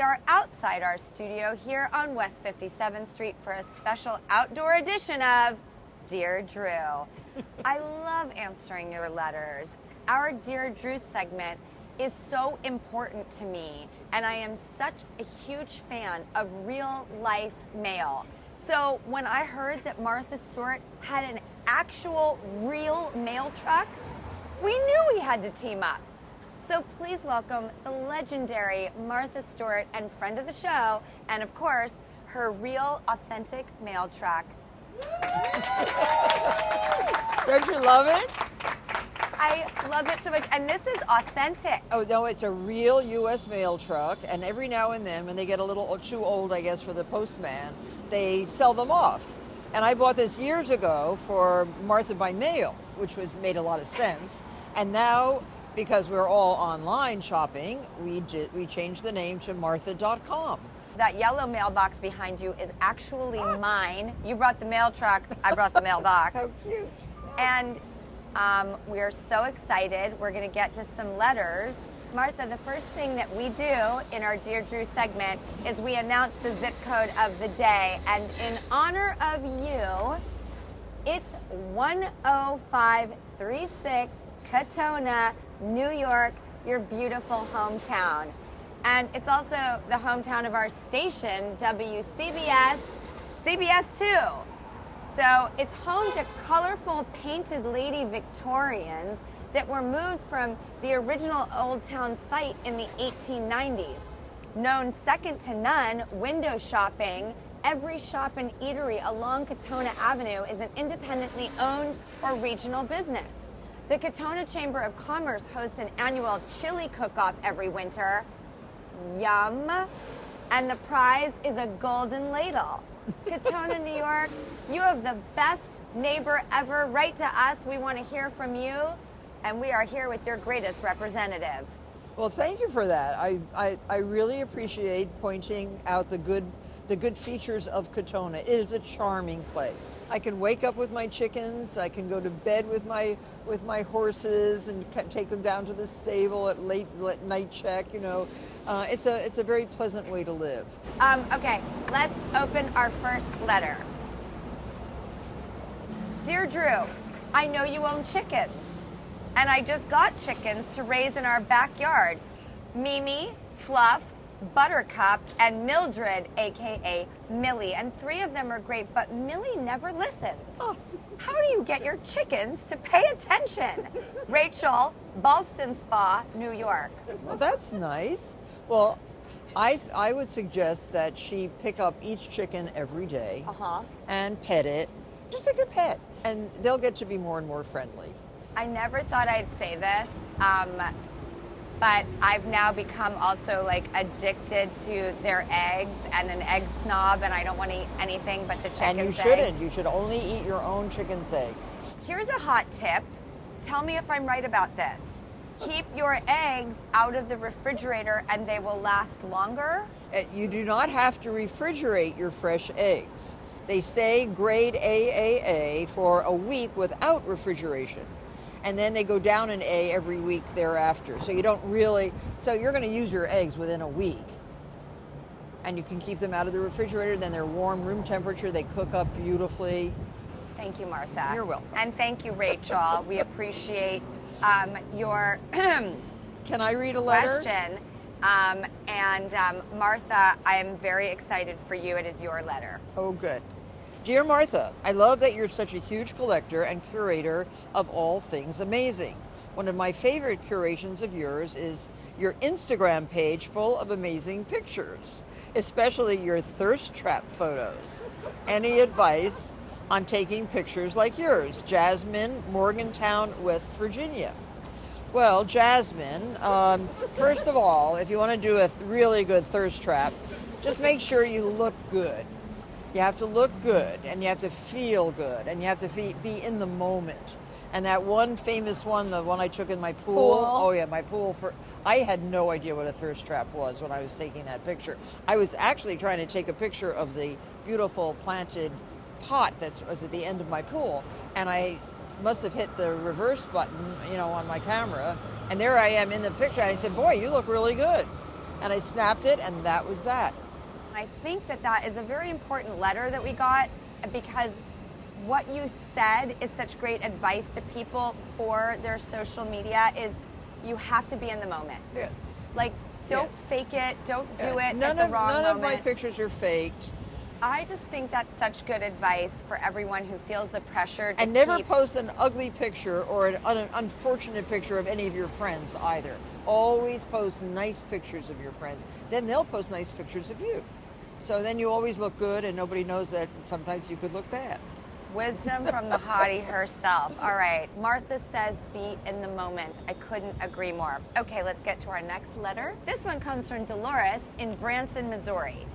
are outside our studio here on West 57th Street for a special outdoor edition of Dear Drew. I love answering your letters. Our Dear Drew segment is so important to me, and I am such a huge fan of real life mail. So when I heard that Martha Stewart had an actual real mail truck, we knew we had to team up. So please welcome the legendary Martha Stewart and friend of the show, and of course, her real, authentic mail truck. Don't you love it? I love it so much, and this is authentic. Oh, no, it's a real U.S. mail truck, and every now and then, when they get a little too old, I guess, for the postman, they sell them off. And I bought this years ago for Martha by Mail, which made a lot of sense. And now, because we're all online shopping, we changed the name to Martha.com. That yellow mailbox behind you is actually mine. You brought the mail truck, I brought the mailbox. How cute. And we are so excited. We're going to get to some letters. Martha, the first thing that we do in our Dear Drew segment is we announce the zip code of the day. And in honor of you, it's 10536 Katona, New York, your beautiful hometown. And it's also the hometown of our station, WCBS, CBS 2. So it's home to colorful painted lady Victorians that were moved from the original Old Town site in the 1890s. Known second to none, window shopping, every shop and eatery along Katona Avenue is an independently owned or regional business. The Katona Chamber of Commerce hosts an annual chili cook-off every winter. Yum. And the prize is a golden ladle. Katona, New York, you have the best neighbor ever. Write to us. We want to hear from you. And we are here with your greatest representative. Well, thank you for that. I really appreciate pointing out the good features of Katona. It is a charming place. I can wake up with my chickens. I can go to bed with my horses and take them down to the stable at late night check. You know, it's a very pleasant way to live. Okay, let's open our first letter. Dear Drew, I know you own chickens, and I just got chickens to raise in our backyard. Mimi, Fluff, Buttercup, and Mildred, aka Millie, and 3 of them are great, but Millie never listens. Oh. How do you get your chickens to pay attention? Rachel, Ballston Spa, New York. Well, that's nice. Well, I would suggest that she pick up each chicken every day and pet it, just like a pet, and they'll get to be more and more friendly. I never thought I'd say this, but I've now become also like addicted to their eggs and an egg snob, and I don't want to eat anything but the chicken's And you eggs. shouldn't. You should only eat your own chicken's eggs. Here's a hot tip. Tell me if I'm right about this. Keep your eggs out of the refrigerator and they will last longer. You do not have to refrigerate your fresh eggs. They stay grade AAA for a week without refrigeration. And then they go down an A every week thereafter. So you don't really, so you're going to use your eggs within a week. And you can keep them out of the refrigerator, then they're warm, room temperature, they cook up beautifully. Thank you, Martha. You're welcome. And thank you, Rachel. We appreciate your Can I read a letter? question. Martha, I am very excited for you. It is your letter. Oh, good. Dear Martha, I love that you're such a huge collector and curator of all things amazing. One of my favorite curations of yours is your Instagram page full of amazing pictures, especially your thirst trap photos. Any advice on taking pictures like yours? Jasmine, Morgantown, West Virginia. Well, Jasmine, first of all, if you want to do a really good thirst trap, just make sure you look good. You have to look good, and you have to feel good, and you have to be in the moment. And that one famous one, the one I took in my pool. Oh yeah, my pool. I had no idea what a thirst trap was when I was taking that picture. I was actually trying to take a picture of the beautiful planted pot that was at the end of my pool, and I must have hit the reverse button, on my camera, and there I am in the picture, and I said, boy, you look really good. And I snapped it, and that was that. I think that that is a very important letter that we got, because what you said is such great advice to people for their social media. Is you have to be in the moment. Yes. Like, don't Yes. fake it. Don't do it None at the of, wrong none moment. of my pictures are faked. I just think that's such good advice for everyone who feels the pressure to And never keep... post an ugly picture or an unfortunate picture of any of your friends either. Always post nice pictures of your friends. Then they'll post nice pictures of you. So then you always look good, and nobody knows that sometimes you could look bad. Wisdom from the hottie herself. All right. Martha says, be in the moment. I couldn't agree more. Okay, let's get to our next letter. This one comes from Dolores in Branson, Missouri.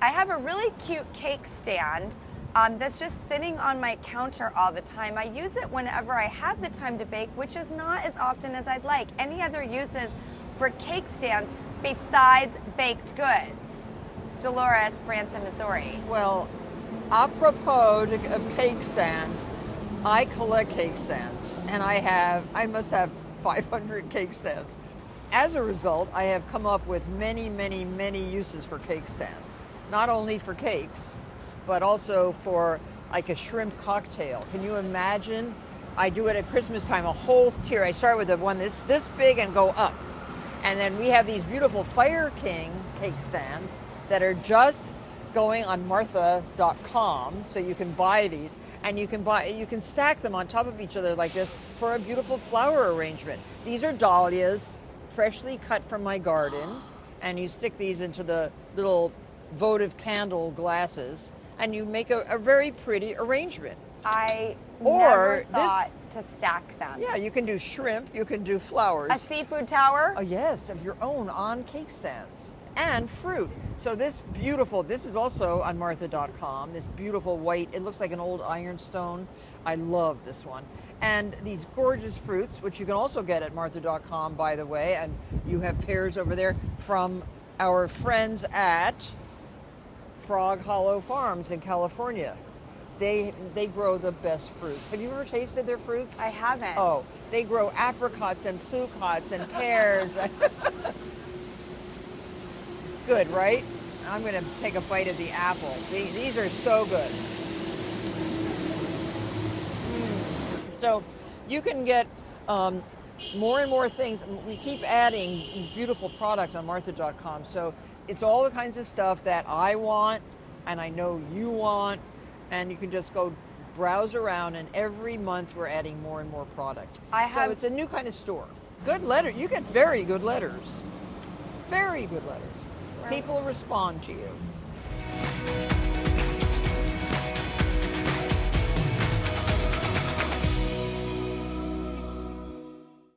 I have a really cute cake stand that's just sitting on my counter all the time. I use it whenever I have the time to bake, which is not as often as I'd like. Any other uses for cake stands besides baked goods? Dolores, Branson, Missouri. Well, apropos of cake stands, I collect cake stands, and I must have 500 cake stands. As a result, I have come up with many, many, many uses for cake stands. Not only for cakes, but also for like a shrimp cocktail. Can you imagine? I do it at Christmas time, a whole tier. I start with the one this big and go up. And then we have these beautiful Fire King cake stands that are just going on Martha.com, so you can buy these, and you can stack them on top of each other like this for a beautiful flower arrangement. These are dahlias, freshly cut from my garden, and you stick these into the little votive candle glasses, and you make a very pretty arrangement. I never thought to stack them. Yeah, you can do shrimp, you can do flowers. A seafood tower? Oh yes, of your own on cake stands. And fruit. So this is also on Martha.com, this beautiful white, it looks like an old ironstone. I love this one. And these gorgeous fruits, which you can also get at Martha.com, by the way, and you have pears over there from our friends at Frog Hollow Farms in California. They grow the best fruits. Have you ever tasted their fruits? I haven't. Oh, they grow apricots and plucots and pears. Good, right? I'm going to take a bite of the apple. These are so good. So you can get more and more things. We keep adding beautiful product on Martha.com. So it's all the kinds of stuff that I want and I know you want. And you can just go browse around, and every month we're adding more and more product. So it's a new kind of store. Good letter. You get very good letters. Very good letters. People respond to you.